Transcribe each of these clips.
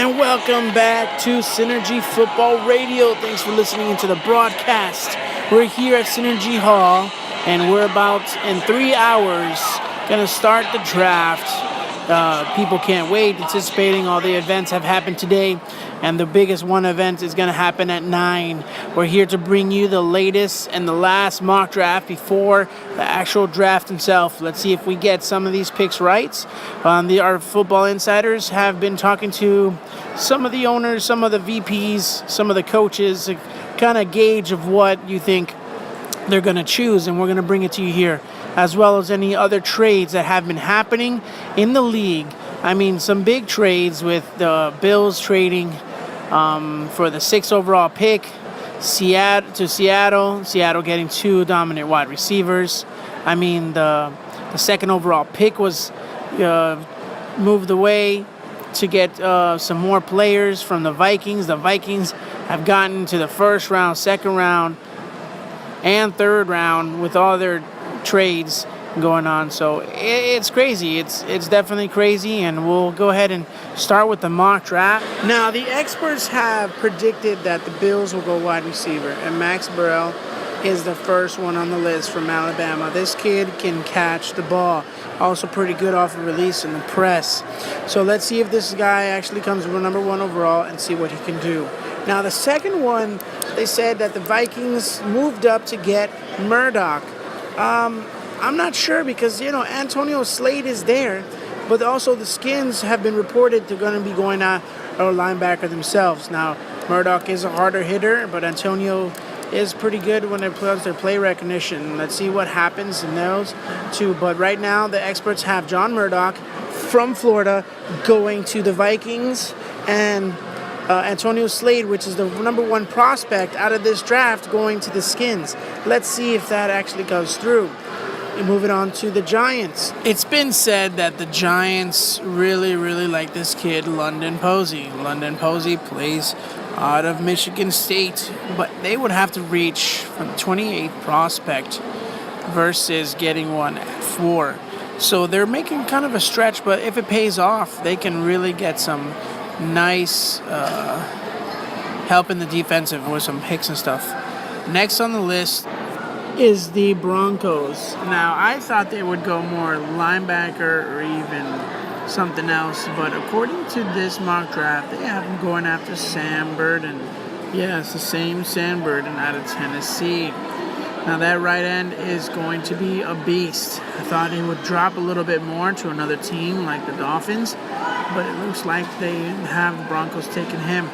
And welcome back to Synergy Football Radio. Thanks for listening into the broadcast. We're here at Synergy Hall, and we're about in 3 hours going to start the draft. People can't wait, anticipating all the events have happened today, and the biggest one event is going to happen at 9. We're here to bring you the latest and the last mock draft before the actual draft itself. Let's see if we get some of these picks right. Our football insiders have been talking to some of the owners, some of the VPs, some of the coaches, to kind of gauge of what you think they're going to choose, and we're going to bring it to you here, as well as any other trades that have been happening in the league. I mean, some big trades with the Bills trading for the 6th overall pick Seattle getting 2 dominant wide receivers. I mean, the 2nd overall pick was moved away to get some more players from the Vikings. The Vikings have gotten to the 1st round, 2nd round, and 3rd round with all their trades going on. So it's crazy. It's definitely crazy, and we'll go ahead and start with the mock draft. Now, the experts have predicted that the Bills will go wide receiver, and Max Burrell is the first one on the list from Alabama. This kid can catch the ball. Also pretty good off of release in the press. So let's see if this guy actually comes with number 1 overall and see what he can do. Now, the second one, they said that the Vikings moved up to get Murdoch. I'm not sure because, Antonio Slade is there, but also the Skins have been reported they're going to be going at a linebacker themselves. Now, Murdoch is a harder hitter, but Antonio is pretty good when it comes to play recognition. Let's see what happens in those two. But right now, the experts have John Murdoch from Florida going to the Vikings, and Antonio Slade, which is the number 1 prospect out of this draft, going to the Skins. Let's see if that actually goes through. And moving on to the Giants. It's been said that the Giants really, really like this kid, London Posey. London Posey plays out of Michigan State, but they would have to reach from the 28th prospect versus getting one at 4. So they're making kind of a stretch, but if it pays off, they can really get some nice help in the defensive with some picks and stuff. Next on the list is the Broncos. Now, I thought they would go more linebacker or even something else, but according to this mock draft, they have them going after Sam Burden. Yeah, it's the same Sam Burden out of Tennessee. Now, that right end is going to be a beast. I thought he would drop a little bit more to another team like the Dolphins, but it looks like they have the Broncos taking him.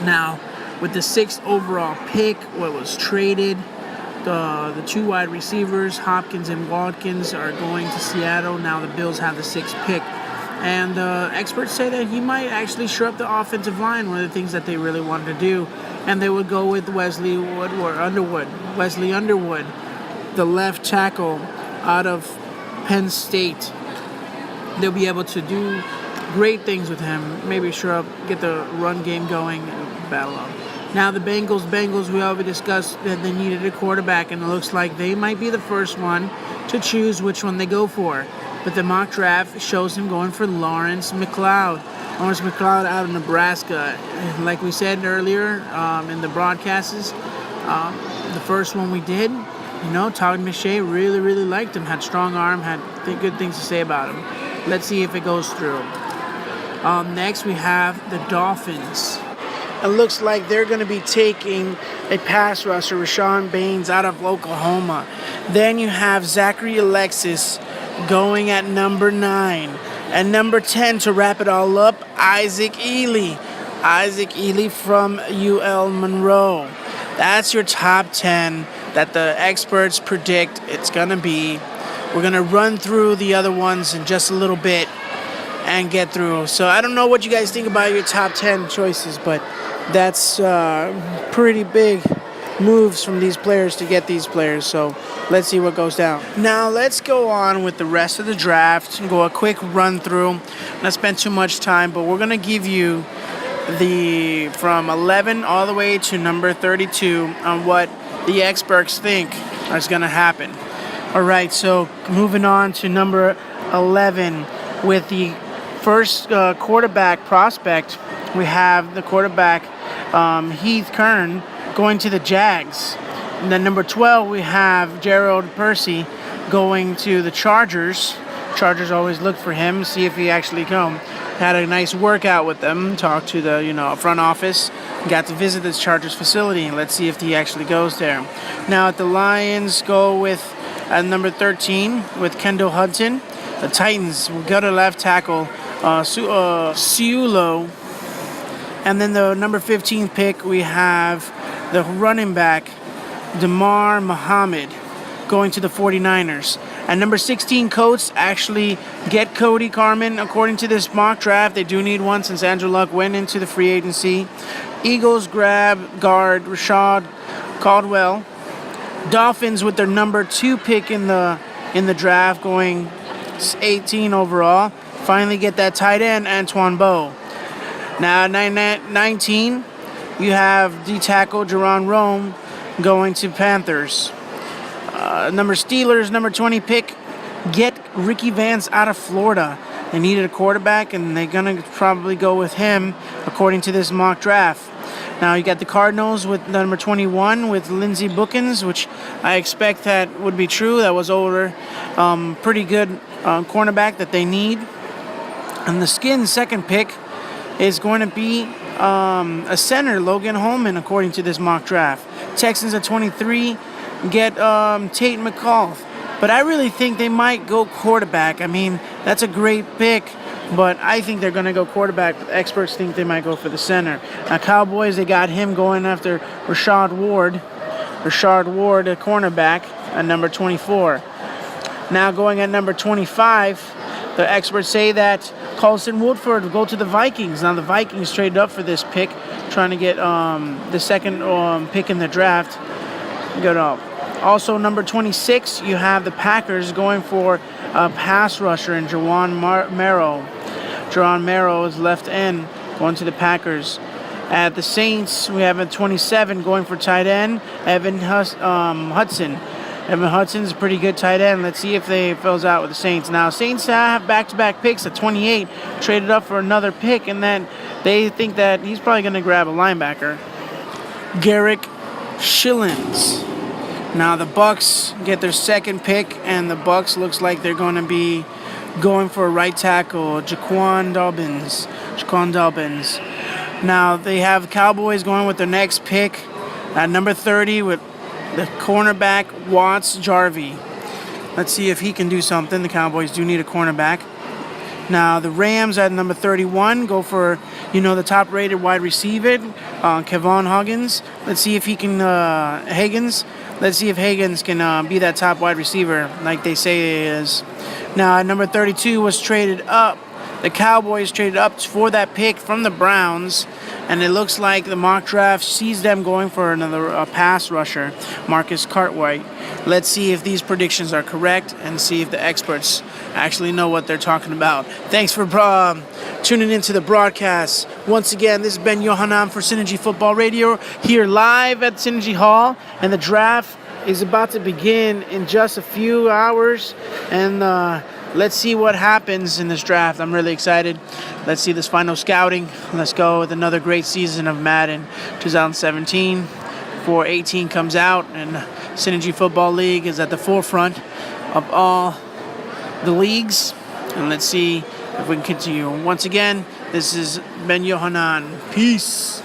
Now, with the 6th overall pick, what was traded, the 2 wide receivers, Hopkins and Watkins, are going to Seattle. Now the Bills have the 6th pick. And experts say that he might actually shore up the offensive line, one of the things that they really wanted to do. And they would go with Wesley Underwood, the left tackle out of Penn State. They'll be able to do great things with him, maybe shore up, get the run game going, and battle out. Now the Bengals, we already discussed that they needed a quarterback, and it looks like they might be the first one to choose which one they go for. But the mock draft shows him going for Lawrence McLeod. Lawrence McLeod out of Nebraska. Like we said earlier in the broadcasts, the first one we did, Todd McShay really, really liked him, had strong arm, had good things to say about him. Let's see if it goes through. Next, we have the Dolphins. It looks like they're going to be taking a pass rusher, Rashawn Baines, out of Oklahoma. Then you have Zachary Alexis going at number 9. And number 10, to wrap it all up, Isaac Ely. Isaac Ely from UL Monroe. That's your top 10 that the experts predict it's going to be. We're going to run through the other ones in just a little bit and get through. So I don't know what you guys think about your top 10 choices, but that's pretty big moves from these players to get these players. So let's see what goes down. Now let's go on with the rest of the draft and go a quick run through. Not spend too much time, but we're going to give you the from 11 all the way to number 32 on what the experts think is going to happen. All right, so moving on to number 11 with the first quarterback prospect we have the quarterback, Heath Kern, going to the Jags. And then number 12, we have Gerald Percy going to the Chargers. Chargers always look for him, see if he actually come. Had a nice workout with them, talked to the front office, got to visit this Chargers facility. Let's see if he actually goes there. Now at the Lions, go with number 13 with Kendall Hudson. The Titans will go to left tackle Ciulo. And then the number 15 pick, we have the running back Damar Muhammad going to the 49ers. At number 16, Colts actually get Cody Carman according to this mock draft. They do need one since Andrew Luck went into the free agency. Eagles grab guard Rashad Caldwell. Dolphins with their number 2 pick in the draft, going 18 overall, finally get that tight end Antoine Bowe. Now at 19, you have D-tackle Jerron Rome going to Panthers. Steelers, number 20 pick, get Ricky Vance out of Florida. They needed a quarterback, and they're going to probably go with him, according to this mock draft. Now, you got the Cardinals with number 21 with Lindsey Bookins, which I expect that would be true. That was older. Pretty good cornerback that they need. And the Skins' second pick is going to be a center, Logan Holman, according to this mock draft. Texans at 23 get Tate McCall. But I really think they might go quarterback. I mean, that's a great pick, but I think they're going to go quarterback. Experts think they might go for the center. Now, Cowboys, they got him going after Rashad Ward. Rashad Ward, a cornerback, at number 24. Now going at number 25, the experts say that Carlson Woodford will go to the Vikings. Now, the Vikings traded up for this pick, trying to get the second pick in the draft. Good up. Also, number 26, you have the Packers going for a pass rusher in Jawan Merrill. Jawan Merrill is left end, going to the Packers. At the Saints, we have a 27 going for tight end, Evan Hudson. Evan Hudson's a pretty good tight end. Let's see if they fills out with the Saints. Now, Saints have back-to-back picks at 28, traded up for another pick, and then they think that he's probably going to grab a linebacker. Garrick Schillens. Now the Bucks get their second pick, and the Bucks looks like they're going to be going for a right tackle, Jaquan Dobbins. Now they have Cowboys going with their next pick at number 30 with the cornerback Watts Jarvie. Let's see if he can do something. The Cowboys do need a cornerback. Now the Rams at number 31 go for, the top-rated wide receiver, Kevon Huggins. Let's see if he can, Let's see if Higgins can be that top wide receiver like they say he is. Now, at number 32 was traded up. The Cowboys traded up for that pick from the Browns, and it looks like the mock draft sees them going for another pass rusher, Marcus Cartwright. Let's see if these predictions are correct and see if the experts actually know what they're talking about. Thanks for tuning into the broadcast. Once again, this is Ben Yohanan for Synergy Football Radio, here live at Synergy Hall, and the draft is about to begin in just a few hours, and let's see what happens in this draft. I'm really excited. Let's see this final scouting. Let's go with another great season of Madden 2017. 418 comes out, and Synergy Football League is at the forefront of all the leagues. And let's see if we can continue. Once again, this is Ben Yohanan. Peace.